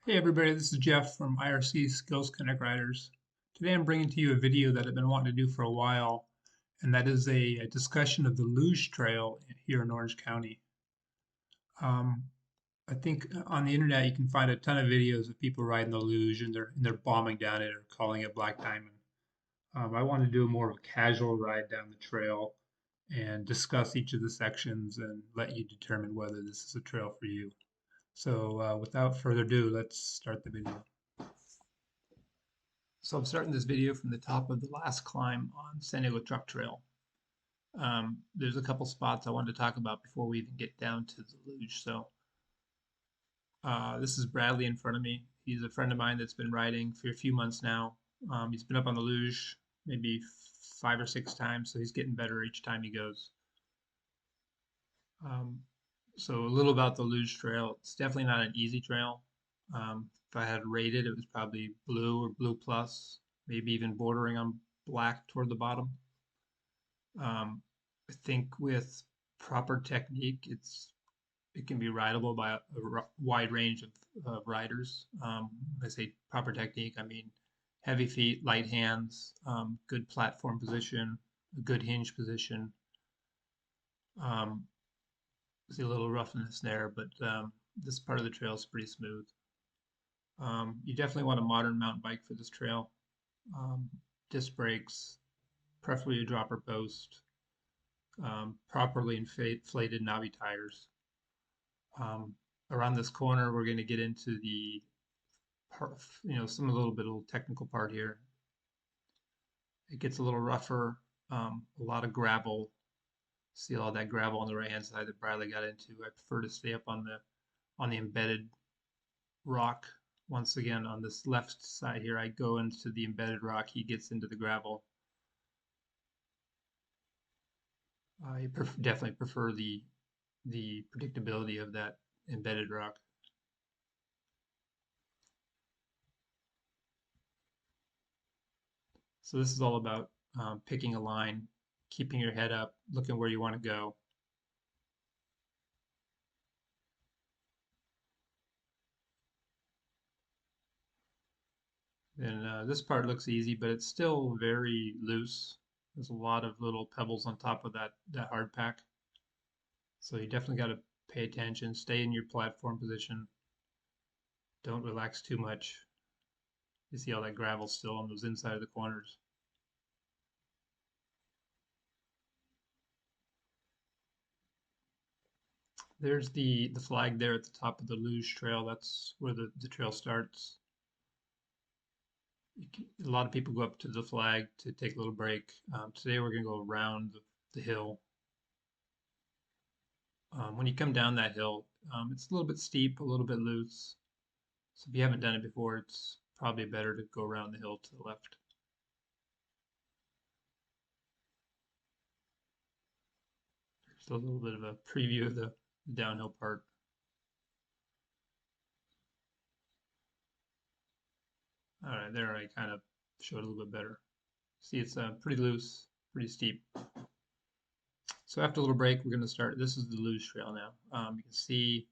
Hey everybody, this is Jeff from IRC Skills Connect Riders. Today I'm bringing to you a video that I've been wanting to do for a while, and that is a discussion of the Luge Trail here in Orange County. Um, I think on the internet you can find a ton of videos of people riding the Luge and they're bombing down it or calling it Black Diamond. I want to do a more of a casual ride down the trail and discuss each of the sections and let you determine whether this is a trail for you. So without further ado, let's start the video. So I'm starting this video from the top of the last climb on San Diego Truck Trail. There's a couple spots I wanted to talk about before we even get down to the luge. So this is Bradley in front of me. He's a friend of mine that's been riding for a few months now. He's been up on the luge maybe 5 or 6 times, so he's getting better each time he goes. Um, so a little about the luge trail. It's definitely not an easy trail. If I had rated, it was probably blue or blue plus, maybe even bordering on black toward the bottom. I think with proper technique, it can be rideable by a wide range of riders. When I say proper technique, I mean heavy feet, light hands, good platform position, a good hinge position. Um, See a little roughness there, but this part of the trail is pretty smooth. You definitely want a modern mountain bike for this trail. Um, Disc brakes, preferably a dropper post, properly inflated knobby tires. Um, Around this corner, we're going to get into the part, some a little bit of technical part here. It gets a little rougher, a lot of gravel. See all that gravel on the right hand side that Bradley got into. I prefer to stay up on the embedded rock. Once again, on this left side here, I go into the embedded rock. He gets into the gravel. I definitely prefer the predictability of that embedded rock. So this is all about picking a line, keeping your head up, looking where you want to go. And this part looks easy, but it's still very loose. There's a lot of little pebbles on top of that hard pack. So you definitely got to pay attention, stay in your platform position. Don't relax too much. You see all that gravel still on those inside of the corners. There's the flag there at the top of the luge trail. That's where the trail starts. A lot of people go up to the flag to take a little break. Today we're going to go around the hill. When you come down that hill, it's a little bit steep, a little bit loose. So if you haven't done it before, it's probably better to go around the hill to the left. Just a little bit of a preview of the downhill part. All right, there I kind of showed a little bit better. See, it's pretty loose, pretty steep. So after a little break, we're going to start. This is the luge trail now. You can see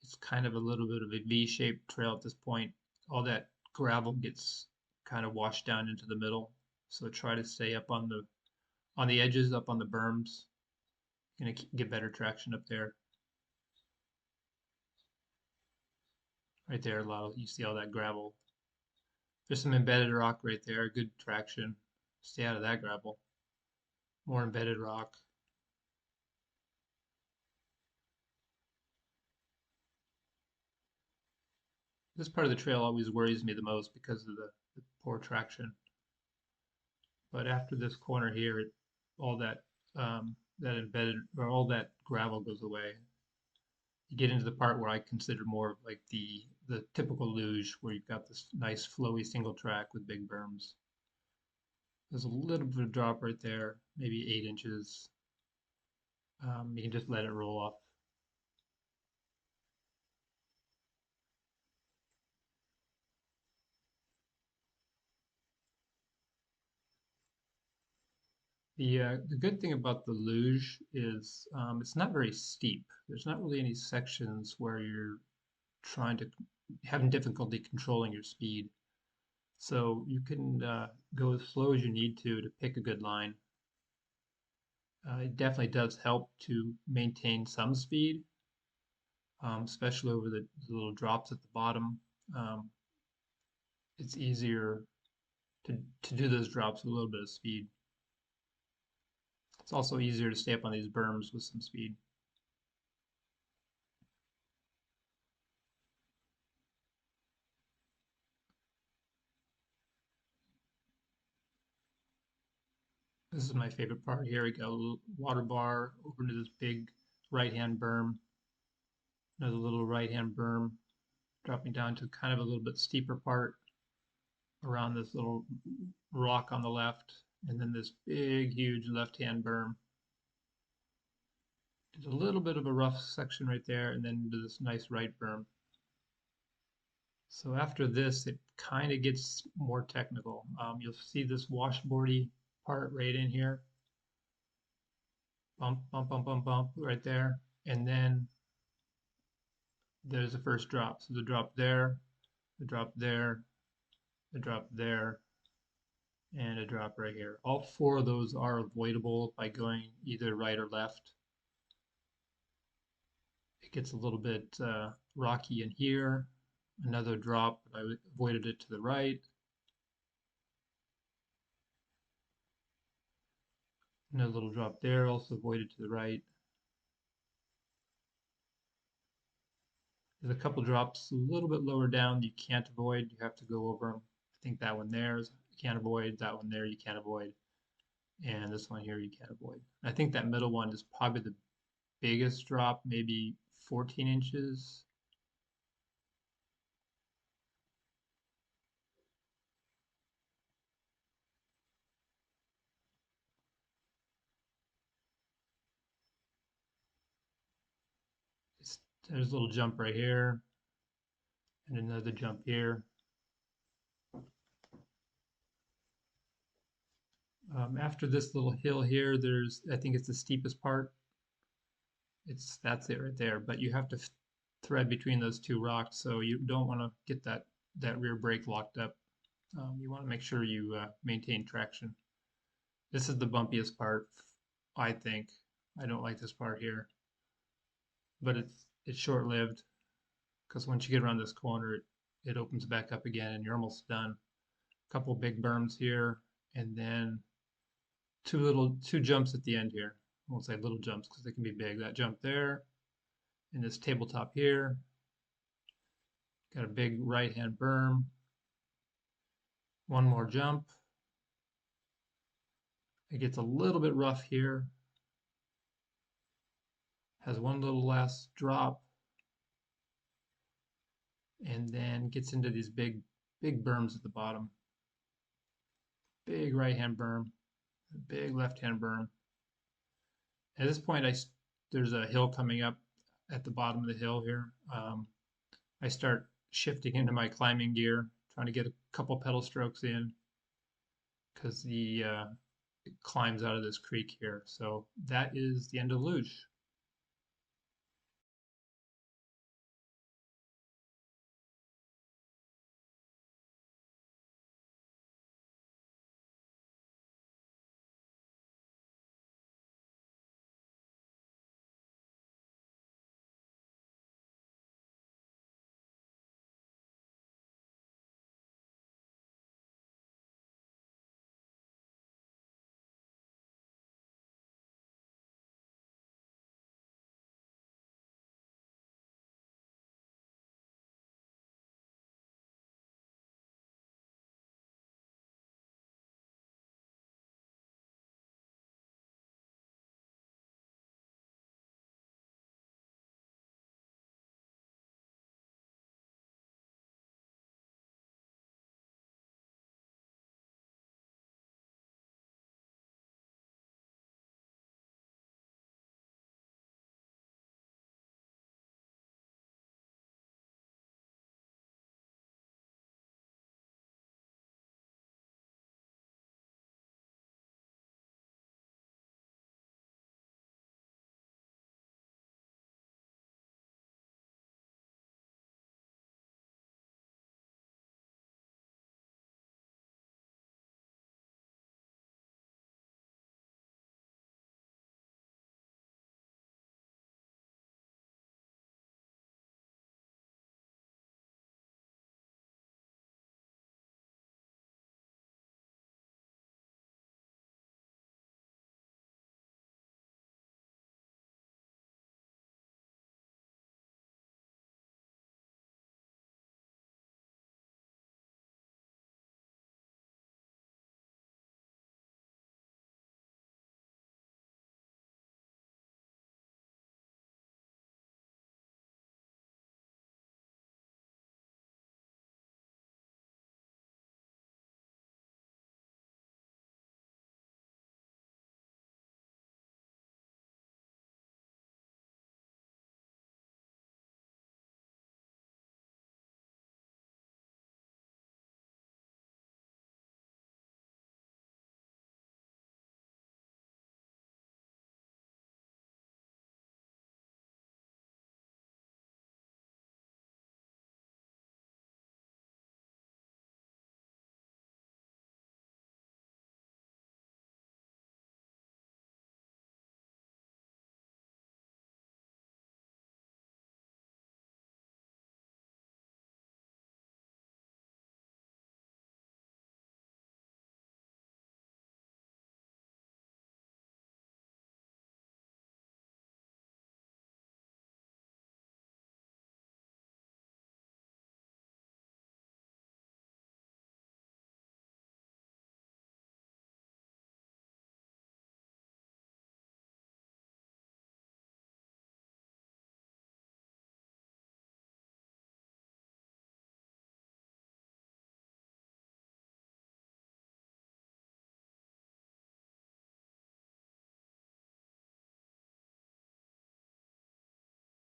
it's kind of a little bit of a V-shaped trail at this point. All that gravel gets kind of washed down into the middle. So try to stay up on the edges, up on the berms. You're going to get better traction up there. Right there, you see all that gravel. There's some embedded rock right there, good traction. Stay out of that gravel. More embedded rock. This part of the trail always worries me the most because of the poor traction. But after this corner here, all that embedded or all that gravel goes away. You get into the part where I consider more like the typical luge, where you've got this nice flowy single track with big berms. There's a little bit of drop right there, maybe 8 inches. You can just let it roll off. The good thing about the luge is it's not very steep. There's not really any sections where you're trying to having difficulty controlling your speed. So you can go as slow as you need to pick a good line. It definitely does help to maintain some speed, especially over the little drops at the bottom. Um, it's easier to do those drops with a little bit of speed. It's also easier to stay up on these berms with some speed. This is my favorite part here. We got a little water bar over into this big right-hand berm. Another little right-hand berm dropping down to kind of a little bit steeper part around this little rock on the left, and then this big, huge left-hand berm. There's a little bit of a rough section right there, and then into this nice right berm. So after this, it kind of gets more technical. You'll see this washboardy part right in here. Bump, bump, bump, bump, bump right there. And then there's the first drop. So the drop there, the drop there, the drop there, and a drop right here. All four of those are avoidable by going either right or left. It gets a little bit rocky in here. Another drop, but I avoided it to the right. Another little drop there, also avoided to the right. There's a couple drops a little bit lower down that you can't avoid. You have to go over them. I think that one there is you can't avoid. That one there you can't avoid. And this one here you can't avoid. I think that middle one is probably the biggest drop, maybe 14 inches. There's a little jump right here and another jump here. After this little hill here, I think it's the steepest part. That's it right there. But you have to thread between those two rocks, so you don't want to get that rear brake locked up. You want to make sure you maintain traction. This is the bumpiest part, I think. I don't like this part here, but it's short-lived because once you get around this corner, it opens back up again, and you're almost done. A couple big berms here, and then two jumps at the end here. I won't say little jumps because they can be big. That jump there, and this tabletop here. Got a big right-hand berm. One more jump. It gets a little bit rough here. Has one little last drop, and then gets into these big berms at the bottom. Big right-hand berm, big left-hand berm. At this point, there's a hill coming up at the bottom of the hill here. I start shifting into my climbing gear, trying to get a couple pedal strokes in because it climbs out of this creek here. So that is the end of Luge.